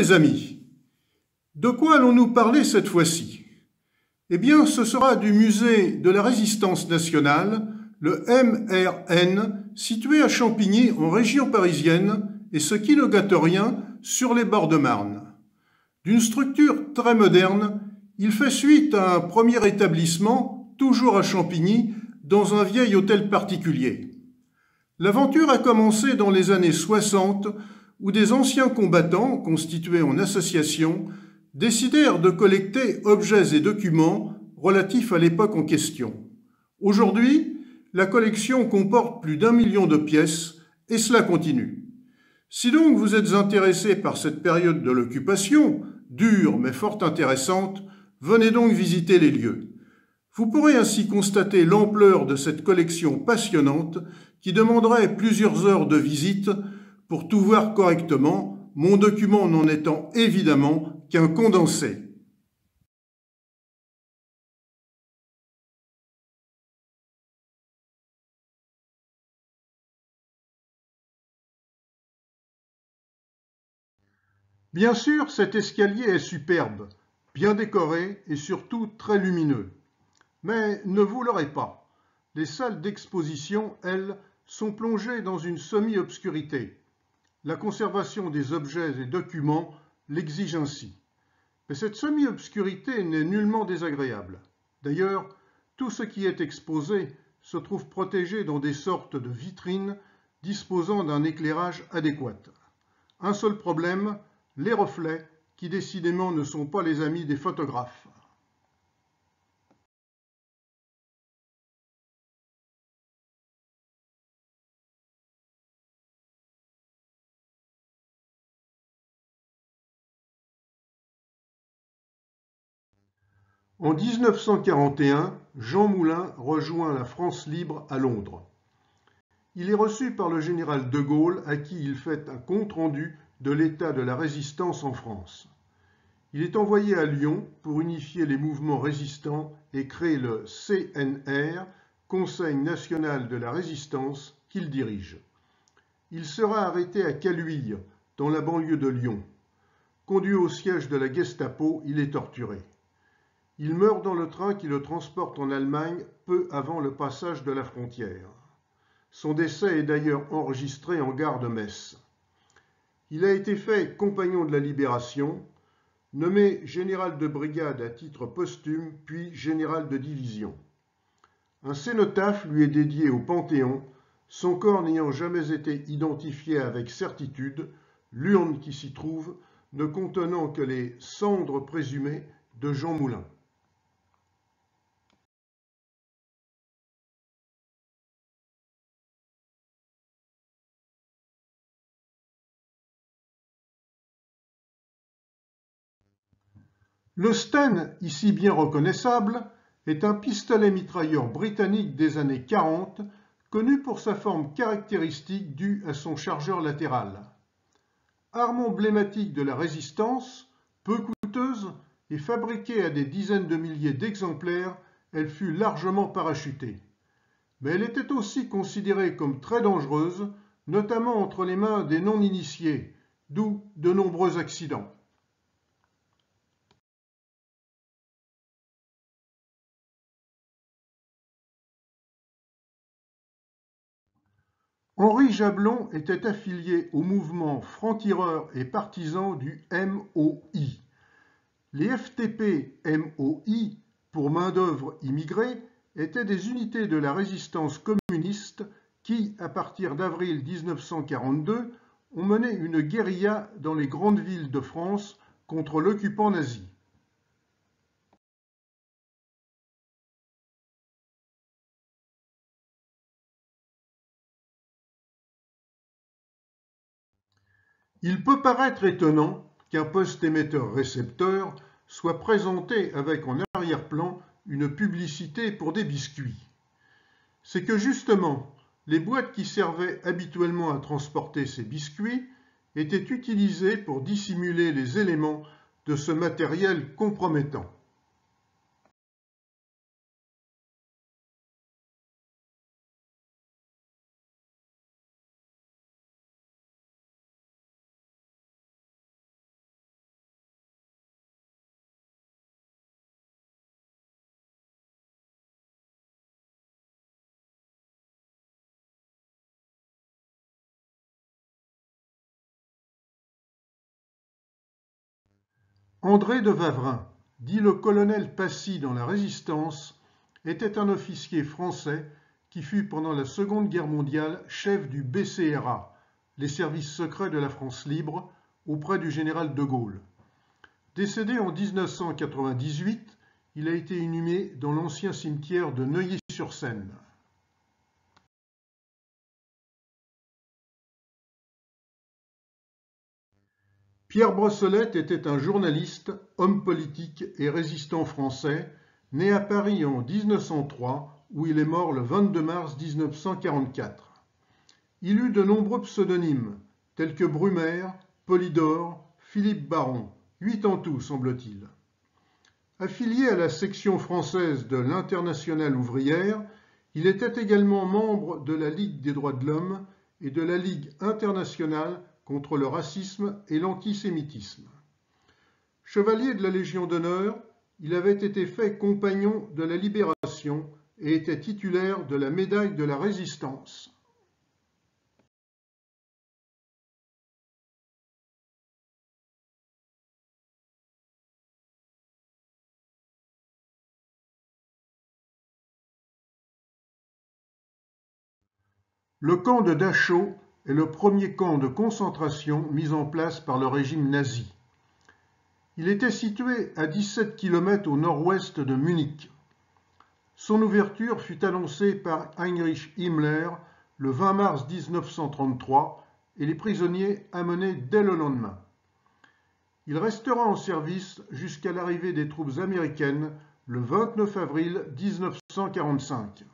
les amis, de quoi allons-nous parler cette fois-ci? Eh bien, ce sera du musée de la Résistance nationale, le MRN, situé à Champigny, en région parisienne, et ce qui ne gâte rien, sur les bords de Marne. D'une structure très moderne, il fait suite à un premier établissement, toujours à Champigny, dans un vieil hôtel particulier. L'aventure a commencé dans les années 60, où des anciens combattants, constitués en association, décidèrent de collecter objets et documents relatifs à l'époque en question. Aujourd'hui, la collection comporte plus d'1 million de pièces, et cela continue. Si donc vous êtes intéressé par cette période de l'occupation, dure mais fort intéressante, venez donc visiter les lieux. Vous pourrez ainsi constater l'ampleur de cette collection passionnante qui demanderait plusieurs heures de visite pour tout voir correctement, mon document n'en étant évidemment qu'un condensé. Bien sûr, cet escalier est superbe, bien décoré et surtout très lumineux. Mais ne vous leurrez pas, les salles d'exposition, elles, sont plongées dans une semi-obscurité. La conservation des objets et documents l'exige ainsi. Mais cette semi-obscurité n'est nullement désagréable. D'ailleurs, tout ce qui est exposé se trouve protégé dans des sortes de vitrines disposant d'un éclairage adéquat. Un seul problème, les reflets, qui décidément ne sont pas les amis des photographes. En 1941, Jean Moulin rejoint la France libre à Londres. Il est reçu par le général de Gaulle à qui il fait un compte-rendu de l'état de la résistance en France. Il est envoyé à Lyon pour unifier les mouvements résistants et créer le CNR, Conseil national de la résistance, qu'il dirige. Il sera arrêté à Caluire, dans la banlieue de Lyon. Conduit au siège de la Gestapo, il est torturé. Il meurt dans le train qui le transporte en Allemagne peu avant le passage de la frontière. Son décès est d'ailleurs enregistré en gare de Metz. Il a été fait compagnon de la Libération, nommé général de brigade à titre posthume, puis général de division. Un cénotaphe lui est dédié au Panthéon, son corps n'ayant jamais été identifié avec certitude, l'urne qui s'y trouve ne contenant que les cendres présumées de Jean Moulin. Le Sten, ici bien reconnaissable, est un pistolet mitrailleur britannique des années 40, connu pour sa forme caractéristique due à son chargeur latéral. Arme emblématique de la résistance, peu coûteuse et fabriquée à des dizaines de milliers d'exemplaires, elle fut largement parachutée. Mais elle était aussi considérée comme très dangereuse, notamment entre les mains des non-initiés, d'où de nombreux accidents. Henri Jablon était affilié au mouvement franc-tireur et partisan du MOI. Les FTP-MOI, pour main-d'œuvre immigrée, étaient des unités de la résistance communiste qui, à partir d'avril 1942, ont mené une guérilla dans les grandes villes de France contre l'occupant nazi. Il peut paraître étonnant qu'un poste émetteur-récepteur soit présenté avec en arrière-plan une publicité pour des biscuits. C'est que justement, les boîtes qui servaient habituellement à transporter ces biscuits étaient utilisées pour dissimuler les éléments de ce matériel compromettant. André de Wavrin, dit le colonel Passy dans la Résistance, était un officier français qui fut pendant la Seconde Guerre mondiale chef du BCRA, les services secrets de la France libre, auprès du général de Gaulle. Décédé en 1998, il a été inhumé dans l'ancien cimetière de Neuilly-sur-Seine. Pierre Brossolette était un journaliste, homme politique et résistant français, né à Paris en 1903, où il est mort le 22 mars 1944. Il eut de nombreux pseudonymes, tels que Brumaire, Polydore, Philippe Baron, 8 en tout, semble-t-il. Affilié à la section française de l'Internationale ouvrière, il était également membre de la Ligue des droits de l'homme et de la Ligue internationale contre le racisme et l'antisémitisme. Chevalier de la Légion d'honneur, il avait été fait compagnon de la Libération et était titulaire de la médaille de la Résistance. Le camp de Dachau est le premier camp de concentration mis en place par le régime nazi. Il était situé à 17 km au nord-ouest de Munich. Son ouverture fut annoncée par Heinrich Himmler le 20 mars 1933 et les prisonniers amenés dès le lendemain. Il restera en service jusqu'à l'arrivée des troupes américaines le 29 avril 1945.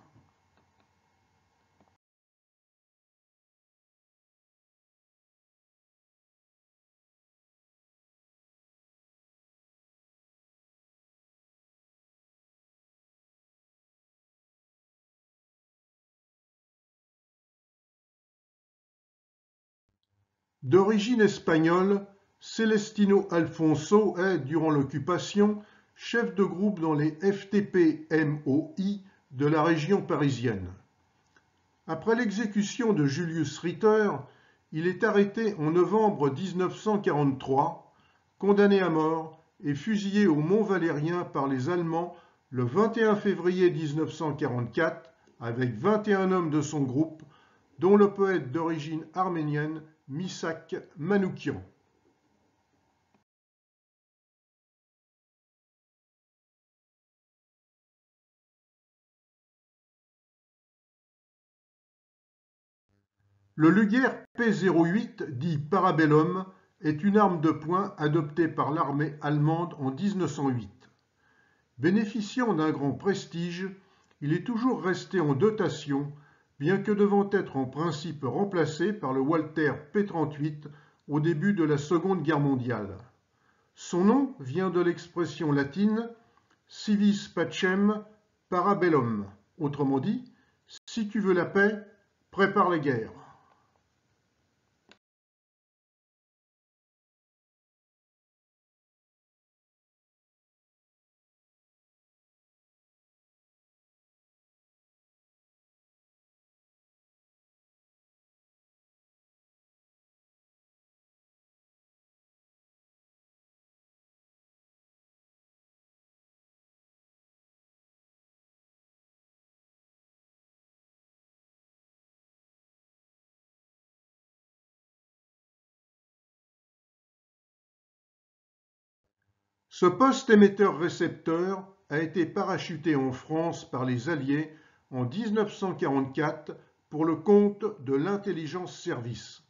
D'origine espagnole, Celestino Alfonso est, durant l'occupation, chef de groupe dans les FTP-MOI de la région parisienne. Après l'exécution de Julius Ritter, il est arrêté en novembre 1943, condamné à mort et fusillé au Mont-Valérien par les Allemands le 21 février 1944 avec 21 hommes de son groupe, dont le poète d'origine arménienne Misak Manoukian. Le Luger P-08, dit Parabellum, est une arme de poing adoptée par l'armée allemande en 1908. Bénéficiant d'un grand prestige, il est toujours resté en dotation, bien que devant être en principe remplacé par le Walther P-38 au début de la Seconde Guerre mondiale. Son nom vient de l'expression latine « civis pacem parabellum », autrement dit « si tu veux la paix, prépare les guerres ». Ce poste émetteur-récepteur a été parachuté en France par les Alliés en 1944 pour le compte de l'Intelligence Service.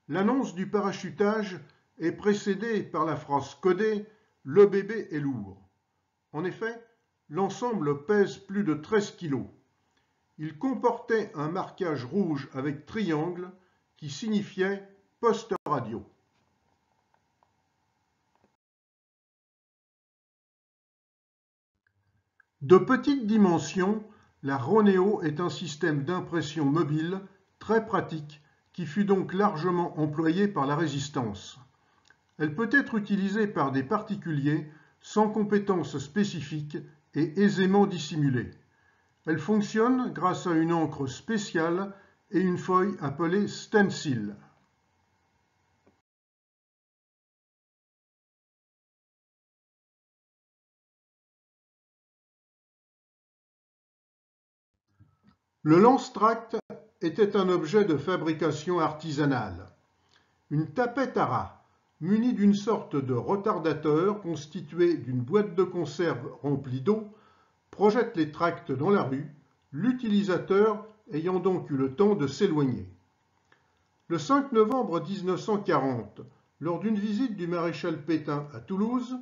L'annonce du parachutage est précédée par la phrase codée « Le bébé est lourd ». En effet, l'ensemble pèse plus de 13 kg. Il comportait un marquage rouge avec triangle qui signifiait « poste radio ». De petite dimension, la Ronéo est un système d'impression mobile très pratique qui fut donc largement employé par la Résistance. Elle peut être utilisée par des particuliers sans compétences spécifiques et aisément dissimulée. Elle fonctionne grâce à une encre spéciale et une feuille appelée stencil. Le lance-tract était un objet de fabrication artisanale. Une tapette à rats, munie d'une sorte de retardateur constitué d'une boîte de conserve remplie d'eau, projette les tracts dans la rue, l'utilisateur ayant donc eu le temps de s'éloigner. Le 5 novembre 1940, lors d'une visite du maréchal Pétain à Toulouse,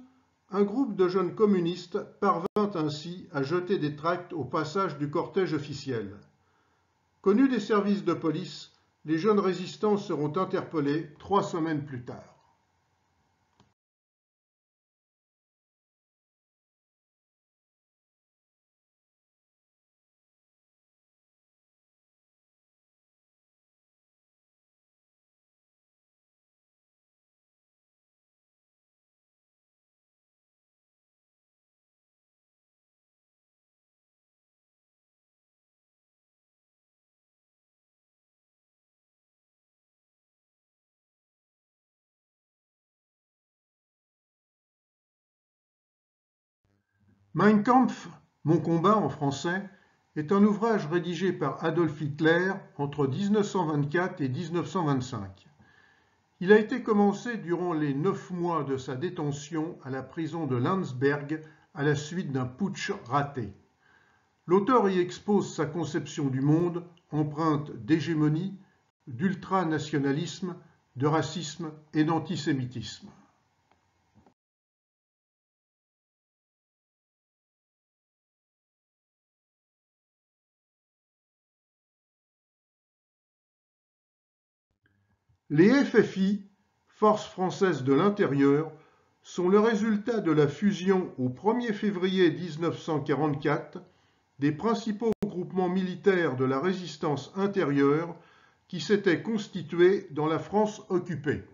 un groupe de jeunes communistes parvint ainsi à jeter des tracts au passage du cortège officiel. Connus des services de police, les jeunes résistants seront interpellés 3 semaines plus tard. Mein Kampf, Mon combat en français, est un ouvrage rédigé par Adolf Hitler entre 1924 et 1925. Il a été commencé durant les 9 mois de sa détention à la prison de Landsberg à la suite d'un putsch raté. L'auteur y expose sa conception du monde, empreinte d'hégémonie, d'ultranationalisme, de racisme et d'antisémitisme. Les FFI, Forces françaises de l'intérieur, sont le résultat de la fusion au 1er février 1944 des principaux groupements militaires de la résistance intérieure qui s'étaient constitués dans la France occupée.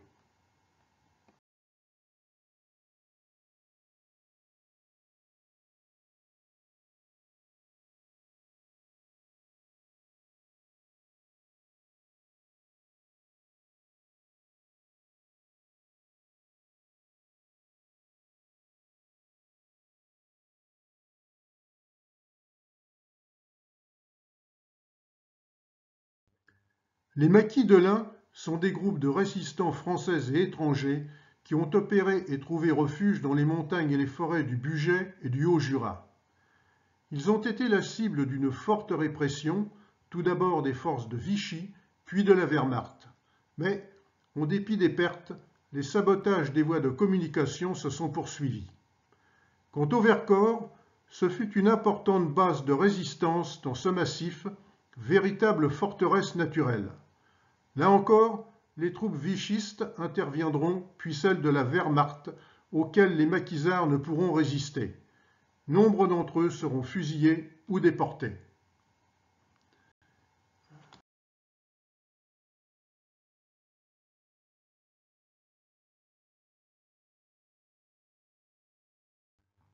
Les maquis de l'Ain sont des groupes de résistants français et étrangers qui ont opéré et trouvé refuge dans les montagnes et les forêts du Bugey et du Haut-Jura. Ils ont été la cible d'une forte répression, tout d'abord des forces de Vichy, puis de la Wehrmacht. Mais, en dépit des pertes, les sabotages des voies de communication se sont poursuivis. Quant au Vercors, ce fut une importante base de résistance dans ce massif, véritable forteresse naturelle. Là encore, les troupes vichistes interviendront, puis celles de la Wehrmacht, auxquelles les maquisards ne pourront résister. Nombre d'entre eux seront fusillés ou déportés.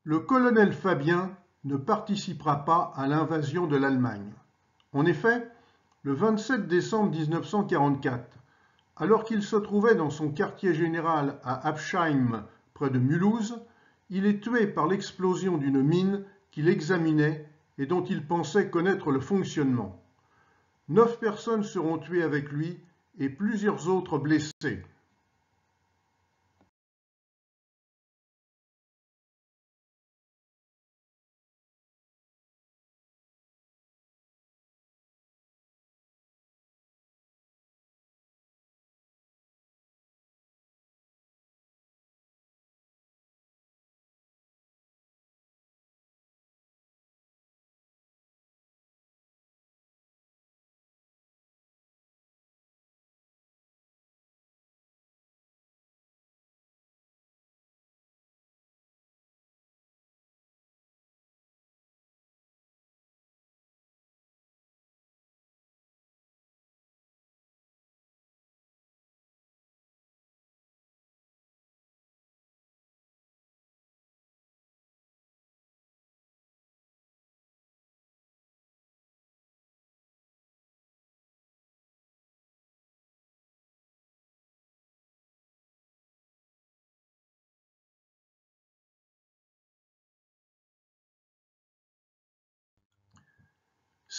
Le colonel Fabien ne participera pas à l'invasion de l'Allemagne. En effet, le 27 décembre 1944, alors qu'il se trouvait dans son quartier général à Absheim, près de Mulhouse, il est tué par l'explosion d'une mine qu'il examinait et dont il pensait connaître le fonctionnement. 9 personnes seront tuées avec lui et plusieurs autres blessées.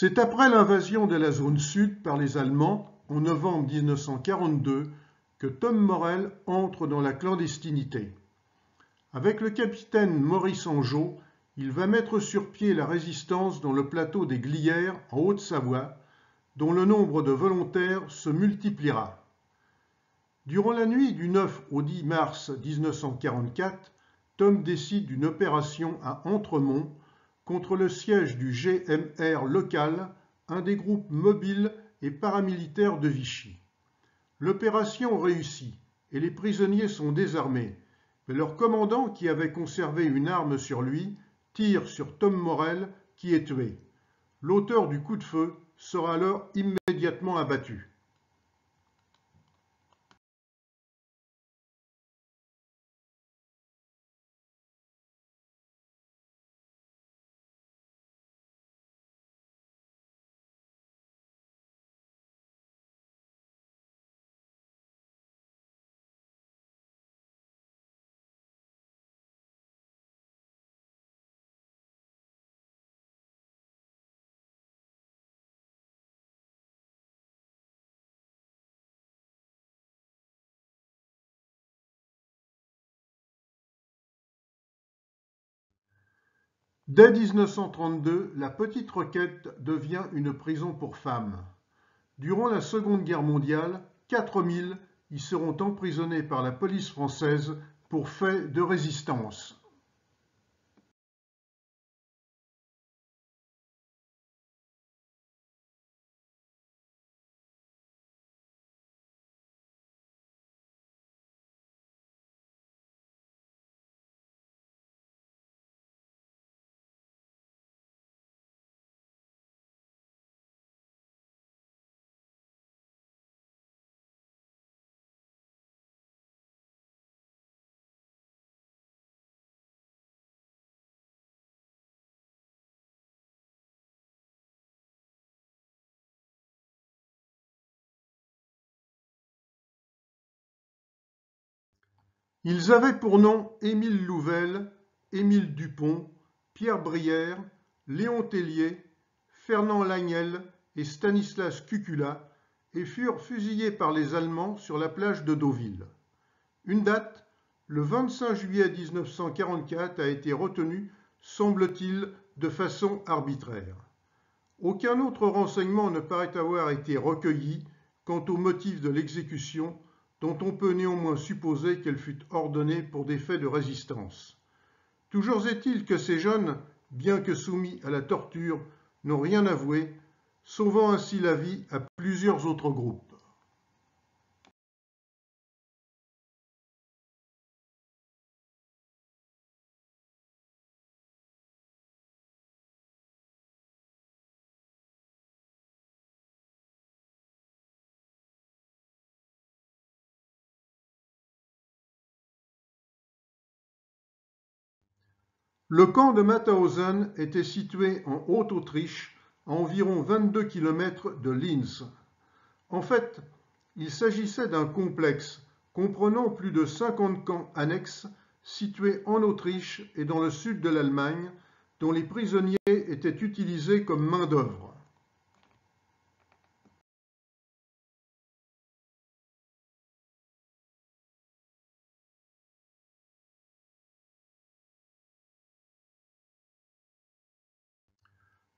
C'est après l'invasion de la zone sud par les Allemands en novembre 1942 que Tom Morel entre dans la clandestinité. Avec le capitaine Maurice Angeau, il va mettre sur pied la résistance dans le plateau des Glières en Haute-Savoie, dont le nombre de volontaires se multipliera. Durant la nuit du 9 au 10 mars 1944, Tom décide d'une opération à Entremont contre le siège du GMR local, un des groupes mobiles et paramilitaires de Vichy. L'opération réussit et les prisonniers sont désarmés, mais leur commandant, qui avait conservé une arme sur lui, tire sur Tom Morel, qui est tué. L'auteur du coup de feu sera alors immédiatement abattu. Dès 1932, la Petite Requête devient une prison pour femmes. Durant la Seconde Guerre mondiale, 4000 y seront emprisonnés par la police française pour faits de résistance. Ils avaient pour nom Émile Louvel, Émile Dupont, Pierre Brière, Léon Tellier, Fernand Lagnel et Stanislas Cucula et furent fusillés par les Allemands sur la plage de Deauville. Une date, le 25 juillet 1944, a été retenue, semble-t-il, de façon arbitraire. Aucun autre renseignement ne paraît avoir été recueilli quant au motif de l'exécution, dont on peut néanmoins supposer qu'elle fut ordonnée pour des faits de résistance. Toujours est-il que ces jeunes, bien que soumis à la torture, n'ont rien avoué, sauvant ainsi la vie à plusieurs autres groupes. Le camp de Mauthausen était situé en Haute-Autriche, à environ 22 km de Linz. En fait, il s'agissait d'un complexe comprenant plus de 50 camps annexes situés en Autriche et dans le sud de l'Allemagne, dont les prisonniers étaient utilisés comme main-d'œuvre.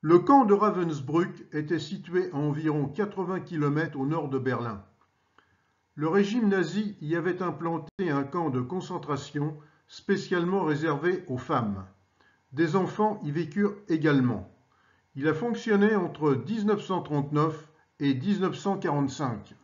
Le camp de Ravensbrück était situé à environ 80 km au nord de Berlin. Le régime nazi y avait implanté un camp de concentration spécialement réservé aux femmes. Des enfants y vécurent également. Il a fonctionné entre 1939 et 1945.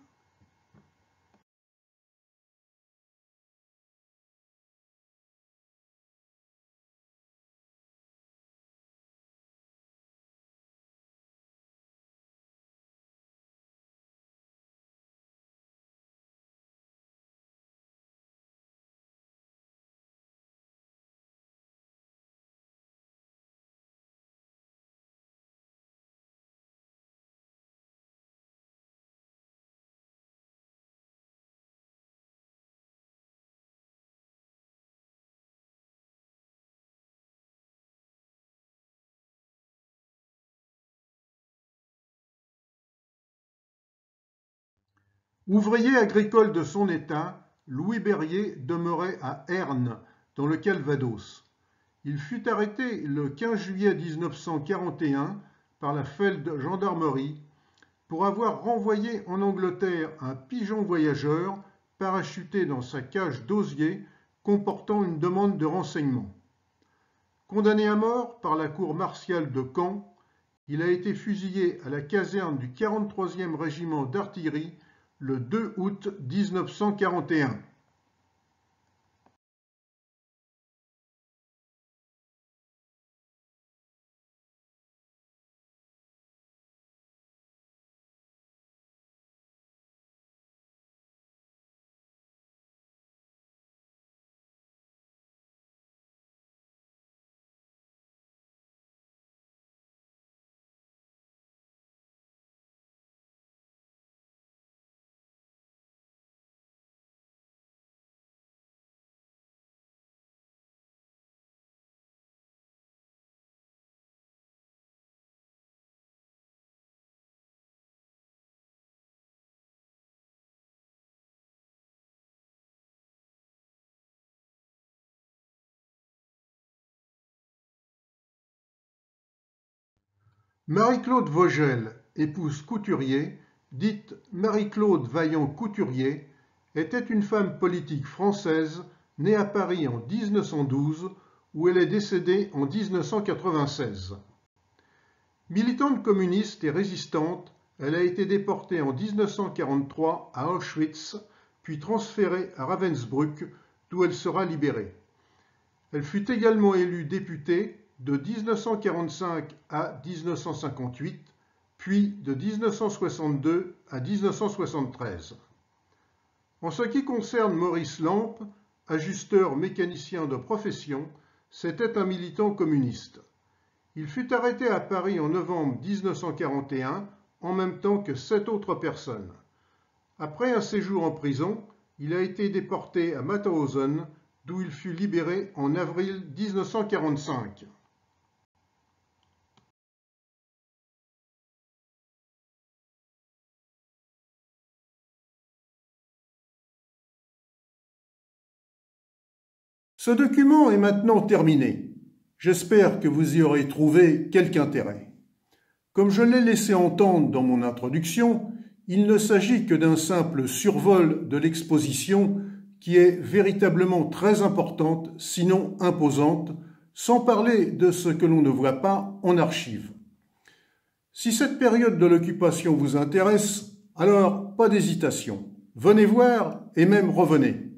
Ouvrier agricole de son état, Louis Berrier demeurait à Herne, dans le Calvados. Il fut arrêté le 15 juillet 1941 par la Feldgendarmerie pour avoir renvoyé en Angleterre un pigeon voyageur parachuté dans sa cage d'osier comportant une demande de renseignement. Condamné à mort par la cour martiale de Caen, il a été fusillé à la caserne du 43e régiment d'artillerie le 2 août 1941. Marie-Claude Vogel, épouse Couturier, dite Marie-Claude Vaillant-Couturier, était une femme politique française née à Paris en 1912, où elle est décédée en 1996. Militante communiste et résistante, elle a été déportée en 1943 à Auschwitz, puis transférée à Ravensbrück, d'où elle sera libérée. Elle fut également élue députée de 1945 à 1958, puis de 1962 à 1973. En ce qui concerne Maurice Lampe, ajusteur mécanicien de profession, c'était un militant communiste. Il fut arrêté à Paris en novembre 1941, en même temps que 7 autres personnes. Après un séjour en prison, il a été déporté à Mauthausen, d'où il fut libéré en avril 1945. Ce document est maintenant terminé. J'espère que vous y aurez trouvé quelque intérêt. Comme je l'ai laissé entendre dans mon introduction, il ne s'agit que d'un simple survol de l'exposition qui est véritablement très importante, sinon imposante, sans parler de ce que l'on ne voit pas en archives. Si cette période de l'occupation vous intéresse, alors pas d'hésitation. Venez voir et même revenez.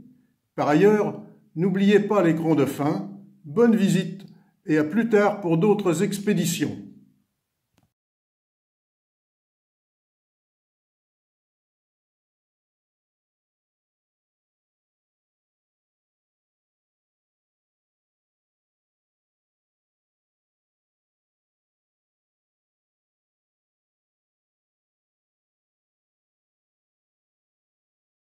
Par ailleurs, n'oubliez pas l'écran de fin, bonne visite et à plus tard pour d'autres expéditions.